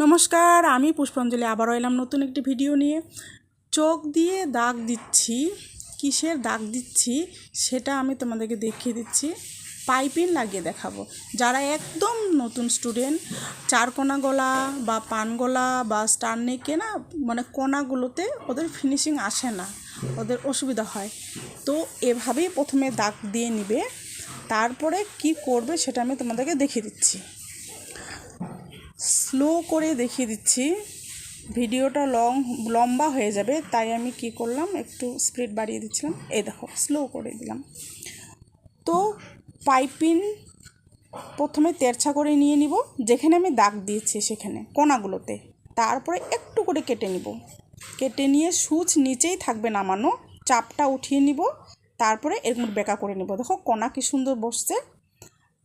নমস্কার, আমি পুষ্পাঞ্জলি আবারও এলাম নতুন একটি ভিডিও নিয়ে। চোখ দিয়ে দাগ দিচ্ছি, কিসের দাগ দিচ্ছি সেটা আমি তোমাদেরকে দেখিয়ে দিচ্ছি। পাইপিং লাগিয়ে দেখাবো। যারা একদম নতুন স্টুডেন্ট, চারকোনা গলা বা পান গলা বা স্টার নেকে না, মানে কোনাগুলোতে ওদের ফিনিশিং আসে না, ওদের অসুবিধা হয়। তো এভাবেই প্রথমে দাগ দিয়ে নিবে, তারপরে কি করবে সেটা আমি তোমাদেরকে দেখিয়ে দিচ্ছি। স্লো করে দেখিয়ে দিচ্ছি, ভিডিওটা লম্বা হয়ে যাবে, তাই আমি কি করলাম, একটু স্পিড বাড়িয়ে দিচ্ছিলাম। এই দেখো, স্লো করে দিলাম। তো পাইপিং প্রথমে তেরছা করে নিয়ে নিব, যেখানে আমি দাগ দিয়েছি সেখানে কোনাগুলোতে, তারপরে একটু করে কেটে নিব। কেটে নিয়ে সুচ নিচেই থাকবে নামানো, চাপটা উঠিয়ে নিব, তারপরে এরকম বেঁকা করে নিব। দেখো কোনা কি সুন্দর বসছে।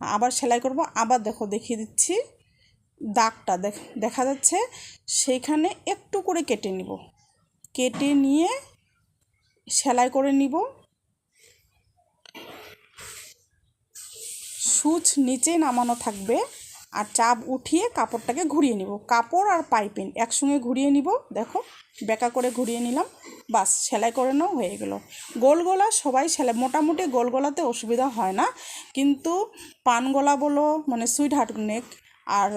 আবার সেলাই করব, আবার দেখো দেখিয়ে দিচ্ছি। দাগটা দেখা যাচ্ছে, সেইখানে একটু করে কেটে নিব, কেটে নিয়ে সেলাই করে নিব। সুচ নিচে নামানো থাকবে, আর চাপ উঠিয়ে কাপড়টাকে ঘুরিয়ে নিব। কাপড় আর পাইপিং একসঙ্গে ঘুরিয়ে নিব। দেখো বেঁকা করে ঘুরিয়ে নিলাম, বাস সেলাই করে নাও, হয়ে গেল। গোল গলা সবাই সেলাই, মোটামুটি গোল গলাতে অসুবিধা হয় না, কিন্তু পান গলা বলো, মানে সুইট হার্ট নেক আর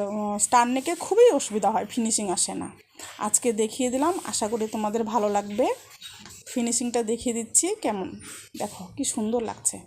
স্টার নেকে খুবই অসুবিধা হয়, ফিনিশিং আসে না। আজকে দেখিয়ে দিলাম, আশা করি তোমাদের ভালো লাগবে। ফিনিশিংটা দেখিয়ে দিচ্ছি কেমন, দেখো কি সুন্দর লাগছে।